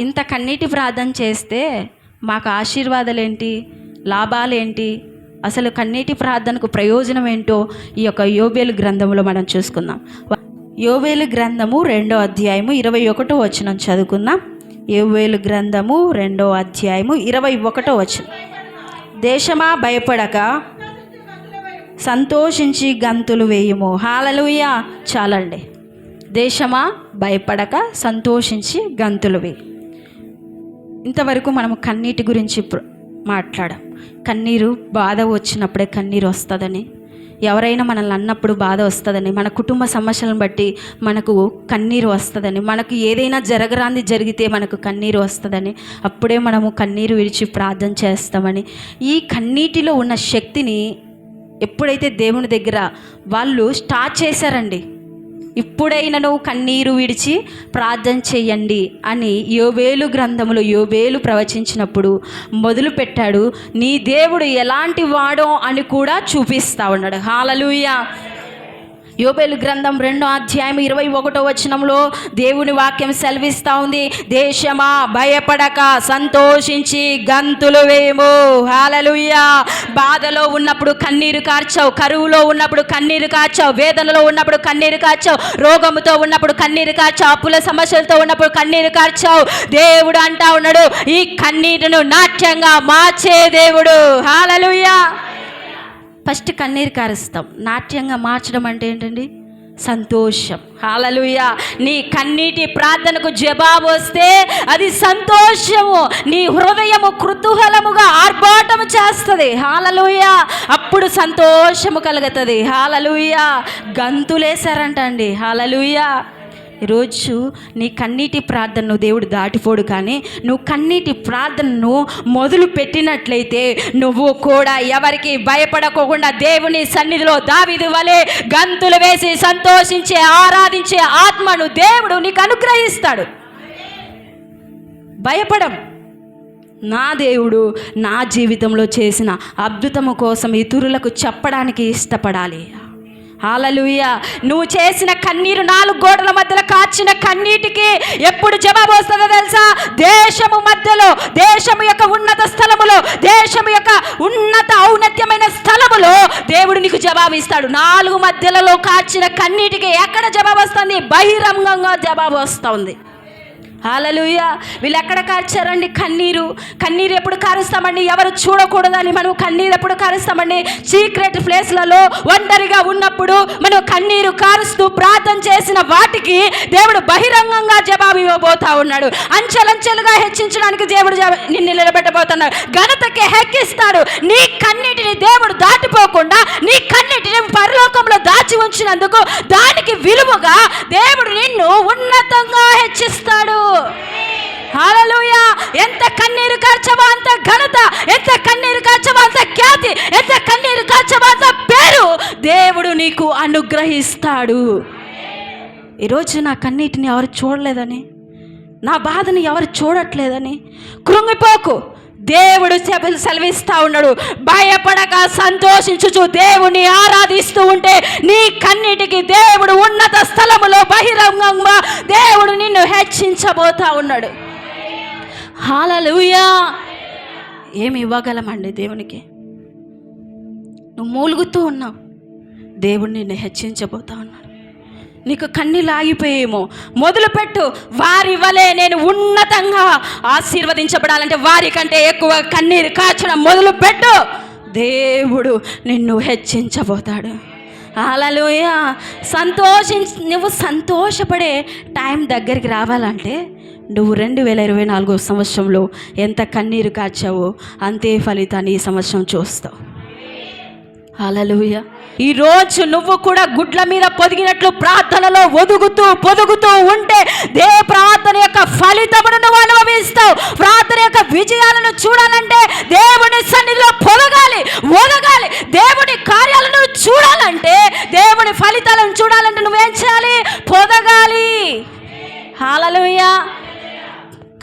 ఇంత కన్నీటి ప్రార్థన చేస్తే మాకు ఆశీర్వాదాలు ఏంటి, లాభాలేంటి, అసలు కన్నీటి ప్రార్థనకు ప్రయోజనం ఏంటో ఈ యొక్క యోబేలు గ్రంథంలో మనం చూసుకుందాం. యోబేలు గ్రంథము 2వ అధ్యాయము 21వ వచనం చదువుకుందాం. యోబేలు గ్రంథము 2వ అధ్యాయము 21వ వచనం. దేశమా భయపడక సంతోషించి గంతులు వేయుము. హల్లెలూయా. చాలండి. దేశమా భయపడక సంతోషించి గంతులు వేయి. ఇంతవరకు మనము కన్నీటి గురించి మాట్లాడాం. కన్నీరు బాధ వచ్చినప్పుడే కన్నీరు వస్తుందని, ఎవరైనా మనల్ని అన్నప్పుడు బాధ వస్తుందని, మన కుటుంబ సమస్యలను బట్టి మనకు కన్నీరు వస్తుందని, మనకు ఏదైనా జరగరాంది జరిగితే మనకు కన్నీరు వస్తుందని, అప్పుడే మనము కన్నీరు విడిచి ప్రార్థన చేస్తామని, ఈ కన్నీటిలో ఉన్న శక్తిని ఎప్పుడైతే దేవుని దగ్గర వాళ్ళు స్టార్ట్ చేశారండి, ఇప్పుడైనా నువ్వు కన్నీరు విడిచి ప్రార్థన చేయండి అని యోబేలు గ్రంథములో యోబేలు ప్రవచించినప్పుడు మొదలు పెట్టాడు. నీ దేవుడు ఎలాంటి వాడో అని కూడా చూపిస్తా ఉన్నాడు. హల్లెలూయా. యోబేలు గ్రంథం 2వ అధ్యాయం 21వ వచనంలో దేవుని వాక్యం సెలవిస్తూ ఉంది. దేశమా భయపడక సంతోషించి గంతులు వేయము. హల్లెలూయా. బాధలో ఉన్నప్పుడు కన్నీరు కార్చావు, కరువులో ఉన్నప్పుడు కన్నీరు కార్చావు, వేదనలో ఉన్నప్పుడు కన్నీరు కార్చావు, రోగముతో ఉన్నప్పుడు కన్నీరు కార్చావు, అప్పుల సమస్యలతో ఉన్నప్పుడు కన్నీరు కార్చావు. దేవుడు అంటా ఉన్నాడు, ఈ కన్నీరును నాట్యంగా మార్చే దేవుడు. హల్లెలూయా. ఫస్ట్ కన్నీరు కారుస్తాం. నాట్యంగా మార్చడం అంటే ఏంటండి? సంతోషం. హల్లెలూయా. నీ కన్నీటి ప్రార్థనకు జవాబు వస్తే అది సంతోషము. నీ హృదయము కుతూహలముగా ఆర్భాటము చేస్తుంది. హల్లెలూయా. అప్పుడు సంతోషము కలుగుతుంది. హల్లెలూయా. గంతులేశారంట అండి. హల్లెలూయా. ఈరోజు నీ కన్నీటి ప్రార్థనను దేవుడు దాటిపోడు, కానీ నువ్వు కన్నీటి ప్రార్థనను మొదలు పెట్టినట్లయితే నువ్వు కూడా ఎవరికి భయపడకోకుండా దేవుని సన్నిధిలో దావీదు వలె గంతులు వేసి సంతోషించే ఆరాధించే ఆత్మను దేవుడు నీకు అనుగ్రహిస్తాడు. భయపడం. నా దేవుడు నా జీవితంలో చేసిన అద్భుతము కోసం ఇతరులకు చెప్పడానికి ఇష్టపడాలి. హల్లెలూయా. నువ్వు చేసిన కన్నీరు 4 గోడల మధ్యలో కాచిన కన్నీటికి ఎప్పుడు జవాబు వస్తుందో తెలుసా? దేశము మధ్యలో, దేశము యొక్క ఉన్నత స్థలములో, దేశము యొక్క ఉన్నత ఔన్నత్యమైన స్థలములో దేవుడు నీకు జవాబు ఇస్తాడు. 4 మధ్యలలో కాచిన కన్నీటికి ఎక్కడ జవాబు వస్తుంది? బహిరంగంగా జవాబు వస్తుంది. హల్లెలూయా. వీళ్ళు ఎక్కడ కార్చారండి కన్నీరు? కన్నీరు ఎప్పుడు కారుస్తామండి? ఎవరు చూడకూడదని మనం కన్నీరు ఎప్పుడు కారుస్తామండి? సీక్రెట్ ప్లేస్లలో ఒంటరిగా ఉన్నప్పుడు మనం కన్నీరు కారుస్తూ ప్రార్థన చేసిన వాటికి దేవుడు బహిరంగంగా జవాబు ఇవ్వబోతా ఉన్నాడు. అంచెలంచెలుగా హెచ్చించడానికి దేవుడు నిన్ను నిలబెట్టబోతున్నాడు. ఘనతకి హెక్కిస్తాడు. నీ కన్నీటిని దేవుడు దాటిపోకుండా నీ కన్నీటిని పరలోకంలో దాచి ఉంచినందుకు దానికి విలువగా దేవుడు నిన్ను ఉన్నతంగా హెచ్చిస్తాడు. హల్లెలూయా. ఎంత కన్నీరు కార్చవో అంత ఘనత, ఎంత కన్నీరు కార్చవో అంత ఖ్యాతి, ఎంత కన్నీరు కార్చవో అంత పేరు దేవుడు నీకు అనుగ్రహిస్తాడు. ఈరోజు నా కన్నీటిని ఎవరు చూడలేదని, నా బాధని ఎవరు చూడట్లేదని కృంగిపోకు. దేవుడు సెలవిస్తా ఉన్నాడు, భయపడక సంతోషించుచు దేవుని ఆరాధిస్తూ ఉంటే నీ కన్నిటికి దేవుడు ఉన్నత స్థలములో బహిరంగంగా దేవుడు నిన్ను హెచ్చించబోతా ఉన్నాడు. హల్లెలూయా. ఏమి ఇవ్వగలమండి దేవునికి? నువ్వు మూలుగుతూ ఉన్నావు, దేవుడు నిన్ను హెచ్చించబోతా ఉన్నాడు. నీకు కన్నీళ్ళు ఆగిపోయేమో, మొదలుపెట్టు. వారి వలె నేను ఉన్నతంగా ఆశీర్వదించబడాలంటే వారికంటే ఎక్కువ కన్నీరు కాచడం మొదలుపెట్టు. దేవుడు నిన్ను హెచ్చించబోతాడు. హల్లెలూయా. నువ్వు సంతోషపడే టైం దగ్గరికి రావాలంటే నువ్వు 2024 సంవత్సరంలో ఎంత కన్నీరు కాచావో అంతే ఫలితాన్ని ఈ సంవత్సరం చూస్తావు. హల్లెలూయా. ఈరోజు నువ్వు కూడా గుడ్ల మీద పొదిగినట్లు ప్రార్థనలో పొదుగుతూ ఉంటే ప్రార్థన యొక్క ఫలితమును నువ్వు అనుభవిస్తావు. ప్రార్థన యొక్క విజయాలను చూడాలంటే దేవుని సన్నిధిలో ఒదగాలి. దేవుని కార్యాలను చూడాలంటే, దేవుని ఫలితాలను చూడాలంటే నువ్వేం చేయాలి? పొదగాలి. హల్లెలూయా.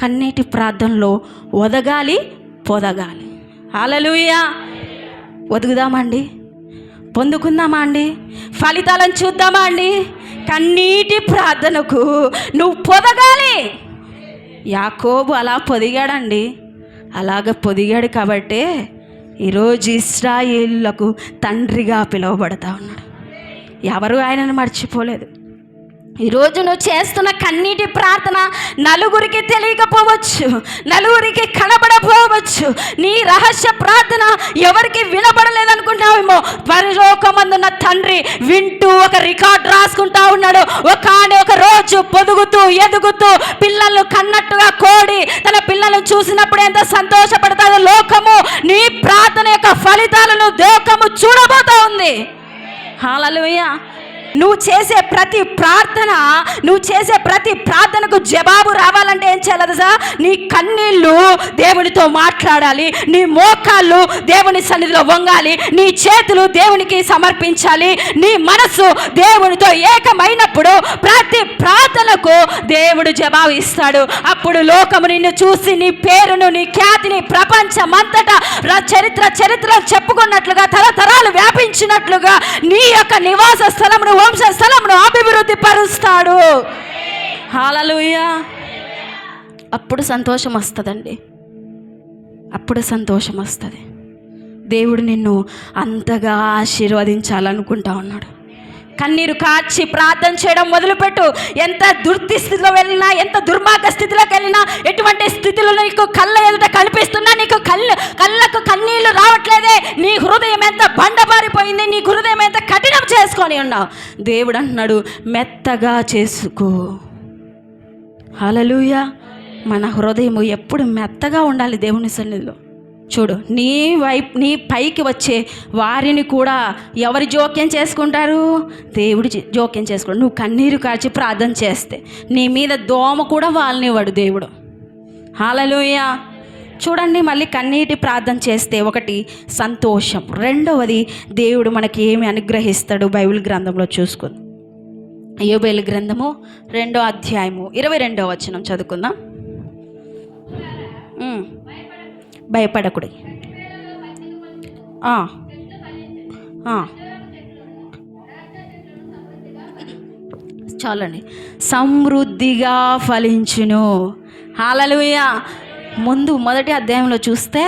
కన్నీటి ప్రార్థనలో పొదగాలి. హల్లెలూయా. ఒదుగుదామండి, పొందుకుందామా అండి? ఫలితాలను చూద్దామా అండి? కన్నీటి ప్రార్థనకు నువ్వు పొదగాలి. యాకోబు అలా పొదిగాడండి. అలాగ పొదిగాడు కాబట్టే ఈరోజు ఇశ్రాయేలులకు తండ్రిగా పిలువబడతా ఉన్నాడు. ఎవరు ఆయనను మర్చిపోలేదు. ఈరోజు నువ్వు చేస్తున్న కన్నీటి ప్రార్థన నలుగురికి తెలియకపోవచ్చు, నలుగురికి కనబడపోవచ్చు. నీ రహస్య ప్రార్థన ఎవరికి వినబడలేదనుకుంటావేమో. పరలోకమందున్న తండ్రి వింటూ ఒక రికార్డ్ రాసుకుంటా ఉన్నాడు. ఒక రోజు పొదుగుతూ ఎదుగుతూ పిల్లలు కన్నట్టుగా కోడి తన పిల్లలను చూసినప్పుడు ఎంత సంతోషపడతాదో లోకము నీ ప్రార్థన యొక్క ఫలితాలను లోకము చూడబోతా ఉంది. హల్లెలూయా. నువ్వు చేసే ప్రతి ప్రార్థనకు జవాబు రావాలంటే ఏం చేయాలి సార్? నీ కన్నీళ్ళు దేవునితో మాట్లాడాలి, నీ మోకాళ్ళు దేవుని సన్నిధిలో వంగాలి, నీ చేతులు దేవునికి సమర్పించాలి, నీ మనసు దేవునితో ఏకమైనప్పుడు ప్రతి ప్రార్థనకు దేవుడు జవాబు ఇస్తాడు. అప్పుడు లోకము నిన్ను చూసి నీ పేరును, నీ ఖ్యాతిని ప్రపంచమంతటా చరిత్ర చెప్పుకున్నట్లుగా, తరతరాలు వ్యాపించినట్లుగా నీ యొక్క నివాస స్థలమును, వంశ స్థలమును అభివృద్ధి పరుస్తాడు. హల్లెలూయా. అప్పుడు సంతోషం వస్తుందండి. అప్పుడు సంతోషం వస్తుంది. దేవుడు నిన్ను అంతగా ఆశీర్వదించాలనుకుంటా ఉన్నాడు. కన్నీరు కార్చి ప్రార్థన చేయడం మొదలుపెట్టు. ఎంత దుర్స్థితిలో వెళ్ళినా, ఎంత దుర్మార్గ స్థితిలోకి వెళ్ళినా, ఎటువంటి స్థితిలో నీకు కళ్ళ ఎదుట కనిపిస్తున్నా నీకు కళ్ళకు కన్నీళ్లు రావట్లేదే, నీ హృదయం ఎంత బండబారిపోయింది, నీ హృదయం ఎంత కఠినం చేసుకొని ఉన్నావు. దేవుడు అంటున్నాడు మెత్తగా చేసుకో. హల్లెలూయా. మన హృదయం ఎప్పుడు మెత్తగా ఉండాలి దేవుని సన్నిధిలో. చూడు, నీ పైకి వచ్చే వారిని కూడా ఎవరు జోక్యం చేసుకుంటారు? దేవుడు జోక్యం చేసుకుంటాడు. నువ్వు కన్నీరు కార్చి ప్రార్థన చేస్తే నీ మీద దోమ కూడా వాళ్ళనివ్వడు దేవుడు. హల్లెలూయా. చూడండి, మళ్ళీ కన్నీటి ప్రార్థన చేస్తే ఒకటి సంతోషం, రెండవది దేవుడు మనకి ఏమి అనుగ్రహిస్తాడు బైబిల్ గ్రంథంలో చూసుకుందాం. యోబేలు గ్రంథము 2వ అధ్యాయము 22వ వచనం చదువుకుందాం. భయపడకుడి. చాలండి. సమృద్ధిగా ఫలించును. హల్లెలూయా. మొదటి అధ్యాయంలో చూస్తే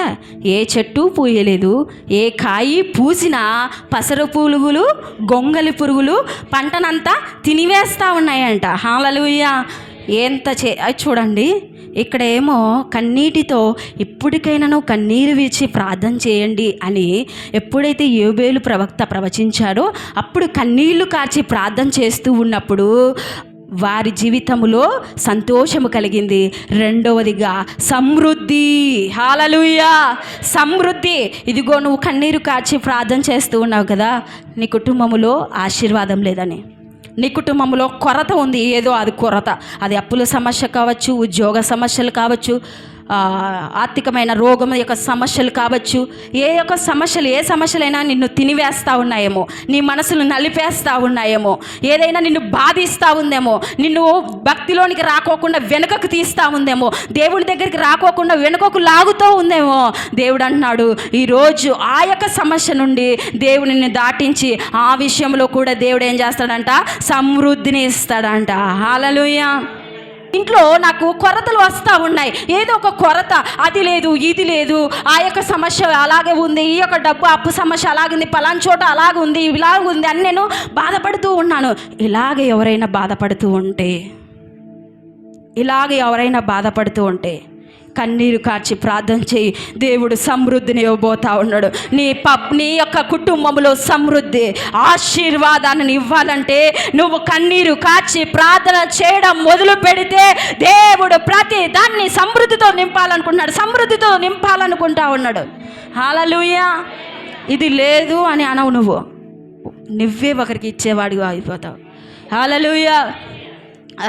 ఏ చెట్టు పూయలేదు, ఏ కాయి పూసినా పసరు పురుగులు, గొంగలి పురుగులు పంటనంతా తినివేస్తూ ఉన్నాయంట. హల్లెలూయా. చూడండి, ఇక్కడ ఏమో కన్నీటితో ఇప్పటికైనా నువ్వు కన్నీరు విడిచి ప్రార్థన చేయండి అని ఎప్పుడైతే యోబేలు ప్రవక్త ప్రవచించాడో అప్పుడు కన్నీళ్లు కార్చి ప్రార్థన చేస్తూ ఉన్నప్పుడు వారి జీవితంలో సంతోషము కలిగింది. రెండవదిగా సమృద్ధి. హల్లెలూయా. సమృద్ధి. ఇదిగో నువ్వు కన్నీరు కార్చి ప్రార్థన చేస్తూ ఉన్నావు కదా, నీ కుటుంబంలో ఆశీర్వాదం లేదని, నీ కుటుంబంలో కొరత ఉంది, ఏదో అది కొరత, అది అప్పుల సమస్య కావచ్చు, ఉద్యోగ సమస్యలు కావచ్చు, ఆర్థికమైన రోగం యొక్క సమస్యలు కావచ్చు, ఏ సమస్యలైనా నిన్ను తినివేస్తూ ఉన్నాయేమో, నీ మనసును నలిపేస్తూ ఉన్నాయేమో, ఏదైనా నిన్ను బాధిస్తూ ఉందేమో, నిన్ను భక్తిలోనికి రాకోకుండా వెనుకకు తీస్తూ ఉందేమో, దేవుని దగ్గరికి రాకోకుండా వెనుకకు లాగుతూ ఉందేమో. దేవుడు అంటున్నాడు ఈరోజు ఆ యొక్క సమస్య నుండి దేవుడిని దాటించి ఆ విషయంలో కూడా దేవుడు ఏం చేస్తాడంట? సమృద్ధిని ఇస్తాడంట. హల్లెలూయా. ఇంట్లో నాకు కొరతలు వస్తూ ఉన్నాయి, ఏదో ఒక కొరత, అది లేదు ఇది లేదు, ఆ యొక్క సమస్య అలాగే ఉంది, ఈ యొక్క డబ్బు అప్పు సమస్య అలాగుంది, పలానా చోట అలాగే ఉంది, ఇలాగుంది అని నేను బాధపడుతూ ఉన్నాను. ఇలాగ ఎవరైనా బాధపడుతూ ఉంటే కన్నీరు కార్చి ప్రార్థన చేయి. దేవుడు సమృద్ధిని ఇవ్వబోతా ఉన్నాడు. నీ యొక్క కుటుంబంలో సమృద్ధి, ఆశీర్వాదాన్ని ఇవ్వాలంటే నువ్వు కన్నీరు కార్చి ప్రార్థన చేయడం మొదలు పెడితే దేవుడు ప్రతి దాన్ని సమృద్ధితో నింపాలనుకుంటా ఉన్నాడు. హల్లెలూయా. ఇది లేదు అని అనవు, నువ్వే ఒకరికి ఇచ్చేవాడిగా అయిపోతావు. హల్లెలూయా.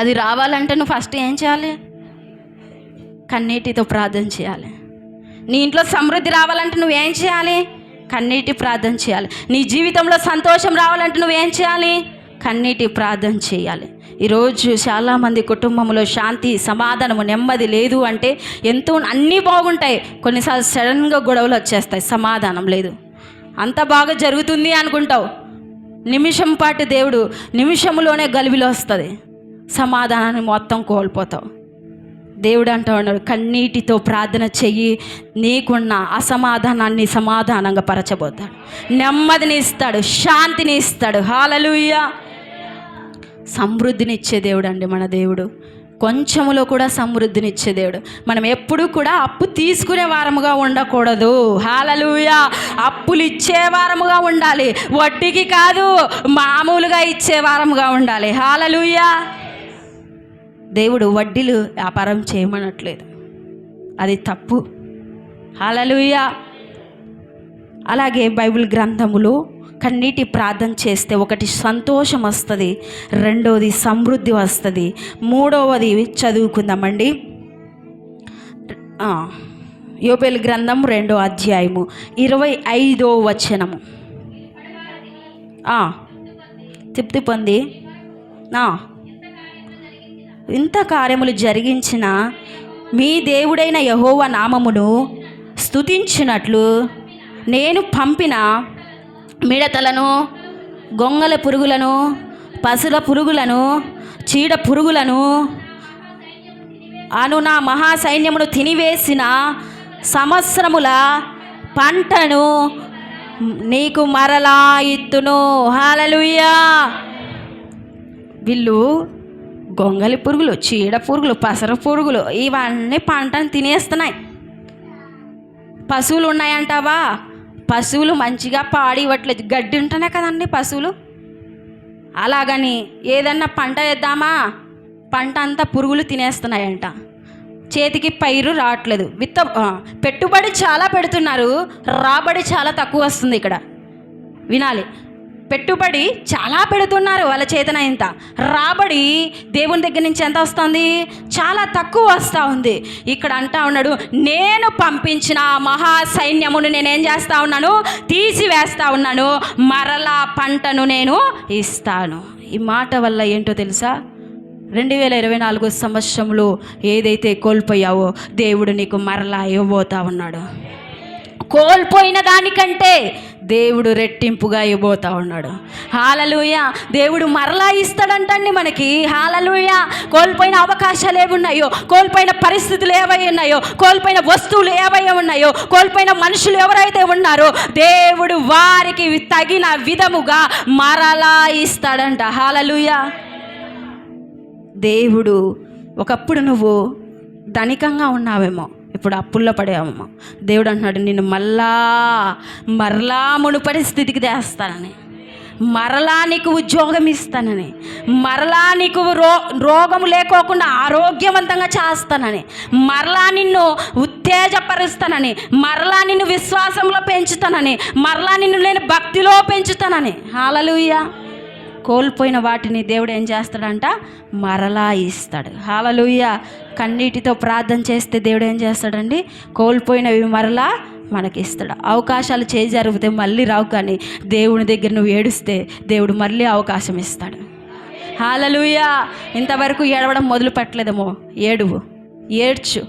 అది రావాలంటే నువ్వు ఫస్ట్ ఏం చేయాలి? కన్నీటితో ప్రార్థన చేయాలి. నీ ఇంట్లో సమృద్ధి రావాలంటే నువ్వేం చేయాలి? కన్నీటి ప్రార్థన చేయాలి. నీ జీవితంలో సంతోషం రావాలంటే నువ్వేం చేయాలి? కన్నీటి ప్రార్థన చేయాలి. ఈరోజు చాలామంది కుటుంబంలో శాంతి, సమాధానము, నెమ్మది లేదు అంటే అన్నీ బాగుంటాయి, కొన్నిసార్లు సడన్గా గొడవలు వచ్చేస్తాయి, సమాధానం లేదు, అంత బాగా జరుగుతుంది అనుకుంటావు, నిమిషం పాటు దేవుడు నిమిషంలోనే గలిబిలో వస్తుంది, సమాధానాన్ని మొత్తం కోల్పోతావు. దేవుడు అంటూ ఉన్నాడు, కన్నీటితో ప్రార్థన చెయ్యి, నీకున్న అసమాధానాన్ని సమాధానంగా పరచబోతాడు, నెమ్మదిని ఇస్తాడు, శాంతిని ఇస్తాడు. హల్లెలూయా. సమృద్ధినిచ్చే దేవుడు అండి మన దేవుడు. కొంచెములో కూడా సమృద్ధినిచ్చే దేవుడు. మనం ఎప్పుడూ కూడా అప్పు తీసుకునే వారముగా ఉండకూడదు. హల్లెలూయా. అప్పులు ఇచ్చే వారముగా ఉండాలి, వడ్డీకి కాదు, మామూలుగా ఇచ్చే వారముగా ఉండాలి. హల్లెలూయా. దేవుడు వడ్డీలు వ్యాపారం చేయమనట్లేదు, అది తప్పు. హల్లెలూయా. అలాగే బైబిల్ గ్రంథములు కన్నీటి ప్రార్థన చేస్తే ఒకటి సంతోషం వస్తుంది, రెండవది సమృద్ధి వస్తుంది, మూడవది చదువుకుందామండి. యోబేలు గ్రంథం 2వ అధ్యాయము 25వ వచనము. తృప్తి పొంది ఇంత కార్యములు జరిగించిన మీ దేవుడైన యెహోవా నామమును స్తుతించినట్లు నేను పంపిన మిడతలను, గొంగల పురుగులను, పసుల పురుగులను, చీడ పురుగులను అను నా మహాసైన్యమును తినివేసిన సంవత్సరముల పంటను నీకు మరలా ఇత్తును. హల్లెలూయా. వీళ్ళు గొంగలి పురుగులు, చీడ పురుగులు, పసర పురుగులు ఇవన్నీ పంటను తినేస్తున్నాయి. పశువులు ఉన్నాయంటావా? పశువులు మంచిగా పాడి ఇవ్వట్లేదు, గడ్డి ఉంటేనే కదండి పశువులు. అలాగని ఏదన్నా పంట వేద్దామా, పంట అంతా పురుగులు తినేస్తున్నాయంట. చేతికి పైరు రావట్లేదు, పెట్టుబడి చాలా పెడుతున్నారు, రాబడి చాలా తక్కువ వస్తుంది. ఇక్కడ వినాలి, పెట్టుబడి చాలా పెడుతున్నారు వాళ్ళ చేతన ఇంత, రాబడి దేవుని దగ్గర నుంచి ఎంత వస్తుంది? చాలా తక్కువ వస్తూ ఉంది. ఇక్కడ అంటా ఉన్నాడు, నేను పంపించిన మహా సైన్యమును నేనేం చేస్తూ ఉన్నాను? తీసివేస్తూ ఉన్నాను, మరలా పంటను నేను ఇస్తాను. ఈ మాట వల్ల ఏంటో తెలుసా? 2024 సంవత్సరంలో ఏదైతే కోల్పోయావో దేవుడు నీకు మరలా ఇవ్వబోతా ఉన్నాడు. కోల్పోయిన దానికంటే దేవుడు రెట్టింపుగా ఇవ్వబోతా ఉన్నాడు. హల్లెలూయా. దేవుడు మరలా ఇస్తాడంటండి మనకి. హల్లెలూయా. కోల్పోయిన అవకాశాలు ఏమున్నాయో, కోల్పోయిన పరిస్థితులు ఏవై ఉన్నాయో, కోల్పోయిన వస్తువులు ఏవై ఉన్నాయో, కోల్పోయిన మనుషులు ఎవరైతే ఉన్నారో దేవుడు వారికి తగిన విధముగా మరలా ఇస్తాడంట. హల్లెలూయా. దేవుడు ఒకప్పుడు నువ్వు ధనికంగా ఉన్నావేమో, ఇప్పుడు అప్పుల్లో పడేవేమో. దేవుడు అంటున్నాడు, నిన్ను మరలా మునుపటి స్థితికి తెస్తానని, మరలా నీకు ఉద్యోగం ఇస్తానని, మరలా నీకు రోగము లేకోకుండా ఆరోగ్యవంతంగా చేస్తానని, మరలా నిన్ను ఉత్తేజపరుస్తానని, మరలా నిన్ను విశ్వాసంలో పెంచుతానని, మరలా నిన్ను నేను భక్తిలో పెంచుతానని. హల్లెలూయా. కోల్పోయిన వాటిని దేవుడు ఏం చేస్తాడంట? మరలా ఇస్తాడు. హల్లెలూయా. కన్నీటితో ప్రార్థన చేస్తే దేవుడు ఏం చేస్తాడండి? కోల్పోయినవి మరలా మనకి ఇస్తాడు. అవకాశాలు జరిగితే మళ్ళీ రావు, కానీ దేవుని దగ్గర నువ్వు ఏడుస్తే దేవుడు మళ్ళీ అవకాశం ఇస్తాడు. హల్లెలూయా. ఇంతవరకు ఏడవడం మొదలు పెట్టలేదేమో, ఏడ్చు.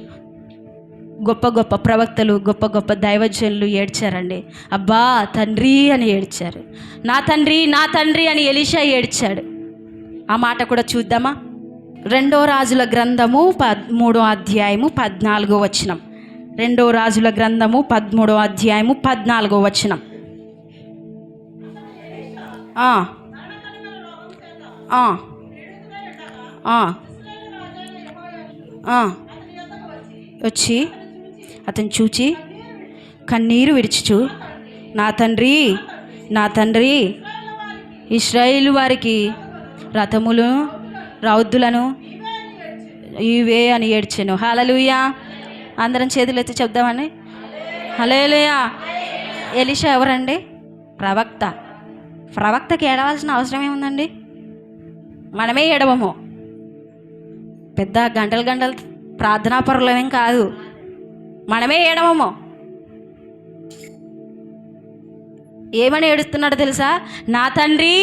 గొప్ప గొప్ప ప్రవక్తలు, గొప్ప గొప్ప దైవజనులు ఏడ్చారండి. అబ్బా తండ్రి అని ఏడ్చారు. నా తండ్రి, నా తండ్రి అని ఎలీషా ఏడ్చాడు. ఆ మాట కూడా చూద్దామా? 2వ రాజుల గ్రంథము 13వ అధ్యాయము 14వ వచనం. 2వ రాజుల గ్రంథము 13వ అధ్యాయము 14వ వచనం. వచ్చి అతను చూచి కన్నీరు విడిచుచు, నా తండ్రి, నా తండ్రి, ఇశ్రాయేలు వారికి రథములు రౌద్దులను ఇవే అని ఏడ్చాను. హల్లెలూయా. అందరం చేతులు ఎత్తి చెప్దామని. హల్లెలూయా. ఎలీషా ఎవరండి? ప్రవక్తకి ఏడవలసిన అవసరం ఏముందండి? మనమే ఏడవము. పెద్ద గంటలు ప్రార్థనా పరులమేం కాదు, మనమే ఏడవము. ఏమని ఏడుస్తున్నాడు తెలుసా? నా తండ్రి,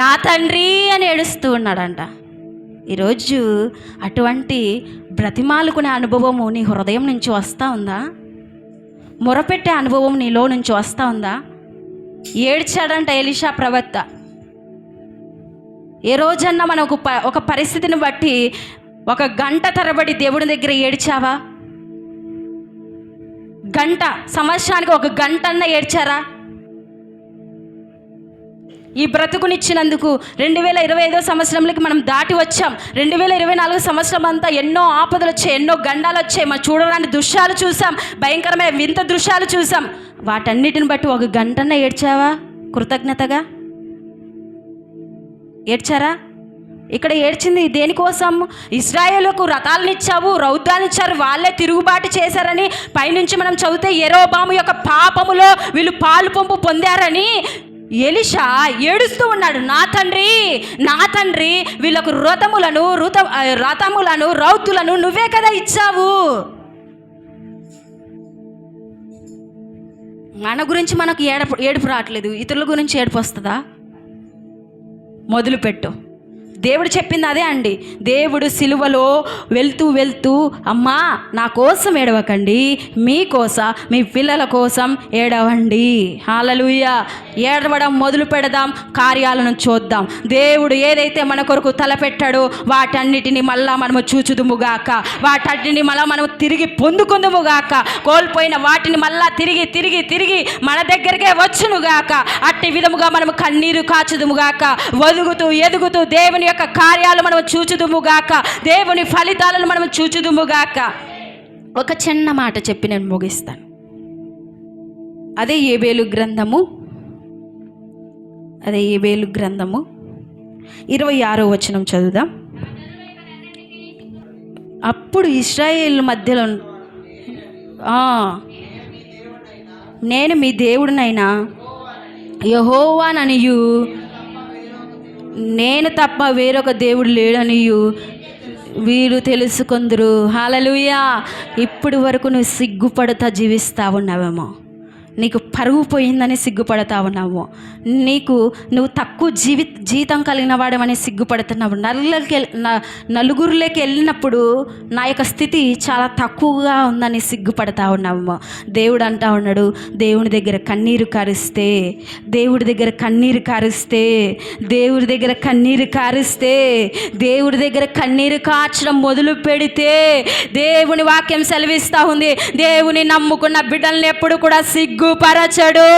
నా తండ్రి అని ఏడుస్తూ ఉన్నాడంట. ఈరోజు అటువంటి బ్రతిమాలుకునే అనుభవము నీ హృదయం నుంచి వస్తూ ఉందా? మొరపెట్టే అనుభవం నీలో నుంచి వస్తూ ఉందా? ఏడ్చాడంట ఎలీషా ప్రవక్త. ఏ రోజన్నా మనం ఒక పరిస్థితిని బట్టి ఒక గంట తరబడి దేవుడి దగ్గర ఏడ్చావా? గంట, సంవత్సరానికి ఒక గంట అన్న ఏడ్చారా? ఈ బ్రతుకునిచ్చినందుకు 2025 సంవత్సరంలోకి మనం దాటి వచ్చాం. 2024 సంవత్సరం అంతా ఎన్నో ఆపదలు వచ్చాయి, ఎన్నో గండాలు వచ్చాయి, మనం చూడడానికి దృశ్యాలు చూసాం, భయంకరమైన వింత దృశ్యాలు చూసాం. వాటన్నిటిని బట్టి ఒక గంటన్న ఏడ్చావా కృతజ్ఞతగా? ఏడ్చారా? ఇక్కడ ఏడ్చింది దేనికోసం? ఇశ్రాయేలుకు రథాలనిచ్చావు, రౌద్రాన్నిచ్చారు, వాళ్ళే తిరుగుబాటు చేశారని పైనుంచి మనం చదివితే యెరోబాము యొక్క పాపములో వీళ్ళు పాలు పంపు పొందారని ఎలీషా ఏడుస్తూ ఉన్నాడు. నా తండ్రి వీళ్ళకు రథములను రౌతులను నువ్వే కదా ఇచ్చావు. మన గురించి మనకు ఏడుపు రావట్లేదు, ఇతరుల గురించి ఏడుపు వస్తుందా? మొదలుపెట్టు. దేవుడు చెప్పింది అదే అండి. దేవుడు సిలువలో వెళ్తూ అమ్మా నా కోసం ఏడవకండి, మీకోసం, మీ పిల్లల కోసం ఏడవండి. హల్లెలూయా. ఏడవడం మొదలు పెడదాం, కార్యాలను చూద్దాం. దేవుడు ఏదైతే మన కొరకు తలపెట్టాడో వాటన్నిటిని మళ్ళా మనము చూచుదుముగాక, వాటన్నిటిని మళ్ళా మనము తిరిగి పొందుకుందుముగాక, కోల్పోయిన వాటిని మళ్ళా తిరిగి మన దగ్గరికే వచ్చునుగాక. అట్టి విధముగా మనము కన్నీరు కాచుదుముగాక, వదుగుతూ ఎదుగుతూ దేవుని యొక్క కార్యాలు మనం చూచుదుముగాక, దేవుని ఫలితాలను మనం చూచుదుముగాక. ఒక చిన్న మాట చెప్పి నేను ముగిస్తాను. అదే యోబేలు గ్రంథము 26వ వచనం చదువుదాం. అప్పుడు ఇశ్రాయేలు మధ్యలో నేను మీ దేవుడినైనా యెహోవాననియు నేను తప్ప వేరొక దేవుడు లేడనియు వీరు తెలుసుకొందురు. హల్లెలూయా. ఇప్పుడు వరకు నువ్వు సిగ్గుపడుతా జీవిస్తా ఉన్నావేమో, నీకు పరుగు పోయిందని సిగ్గుపడతా ఉన్నావు, నువ్వు తక్కువ జీతం కలిగిన వాడమని సిగ్గుపడుతున్నావు. నలుగురిలోకి వెళ్ళినప్పుడు నా యొక్క స్థితి చాలా తక్కువగా ఉందని సిగ్గుపడతా ఉన్నాము. దేవుడు అంటా ఉన్నాడు, దేవుడి దగ్గర కన్నీరు కారిస్తే దేవుడి దగ్గర కన్నీరు కార్చడం మొదలు పెడితే దేవుని వాక్యం సెలవిస్తూ ఉంది, దేవుని నమ్ముకున్న బిడ్డల్ని ఎప్పుడు కూడా సిగ్గుపరచడు.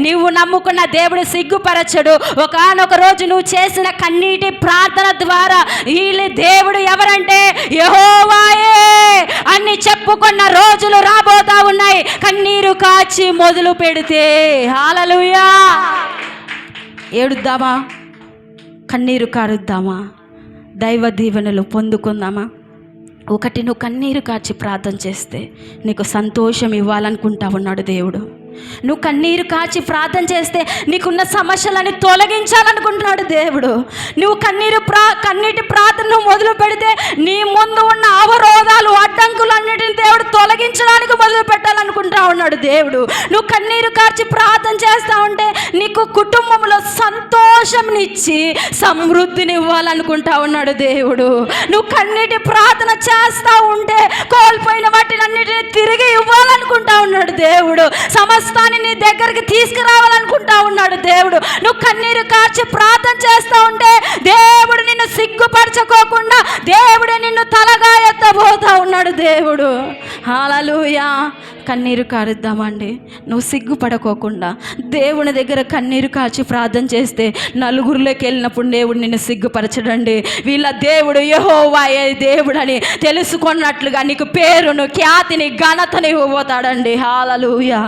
నువ్వు నమ్ముకున్న దేవుడు సిగ్గుపరచడు. ఒకానొక రోజు నువ్వు చేసిన కన్నీటి ప్రార్థన ద్వారా వీళ్ళ దేవుడు ఎవరంటే యెహోవాయే అని చెప్పుకున్న రోజులు రాబోతా ఉన్నాయి. కన్నీరు కాచి మొదలు పెడితే హల్లెలూయా. ఏడుద్దామా? కన్నీరు కారుద్దామా? దైవ దీవెనలు పొందుకుందామా? ఒకటి, నువ్వు కన్నీరు కాచి ప్రార్థన చేస్తే నీకు సంతోషం ఇవ్వాలనుకుంటా ఉన్నాడు దేవుడు. నువ్వు కన్నీరు కాచి ప్రార్థన చేస్తే నీకున్న సమస్యలని తొలగించాలనుకుంటున్నాడు దేవుడు. నువ్వు కన్నీటి ప్రార్థన మొదలు పెడితే నీ ముందు ఉన్న అవరోధాలు, అడ్డంకులు అన్నిటిని దేవుడు తొలగించడానికి మొదలు పెట్టాలనుకుంటా ఉన్నాడు దేవుడు. నువ్వు కన్నీరు కార్చి ప్రార్థన చేస్తూ ఉంటే నీకు కుటుంబంలో సంతోషంనిచ్చి సమృద్ధిని ఇవ్వాలనుకుంటా ఉన్నాడు దేవుడు. నువ్వు కన్నీటి ప్రార్థన చేస్తూ ఉంటే కోల్పోయిన వాటిని అన్నిటిని తిరిగి ఇవ్వాలనుకుంటా ఉన్నాడు దేవుడు. సమస్తాన్ని నీ దగ్గరికి తీసుకురావాలనుకుంటా ఉన్నాడు దేవుడు. నువ్వు కన్నీరు కార్చి ప్రార్థన చేస్తూ ఉంటే దేవుడు నిన్ను సిగ్గుపరచుకోకుండా దేవుడే నిన్ను తలగా ఎత్తబోతా ఉన్నాడు దేవుడు. హల్లెలూయా. కన్నీరు కారుద్దామండి. నువ్వు సిగ్గుపడకోకుండా దేవుని దగ్గర కన్నీరు కాచి ప్రార్థన చేస్తే నలుగురిలోకి వెళ్ళినప్పుడు దేవుడు నిన్ను సిగ్గుపరచడండి. వీళ్ళ దేవుడు యెహోవాయే దేవుడని తెలుసుకున్నట్లుగా నీకు పేరును, ఖ్యాతిని, ఘనతని ఇవ్వబోతాడండి. హల్లెలూయా.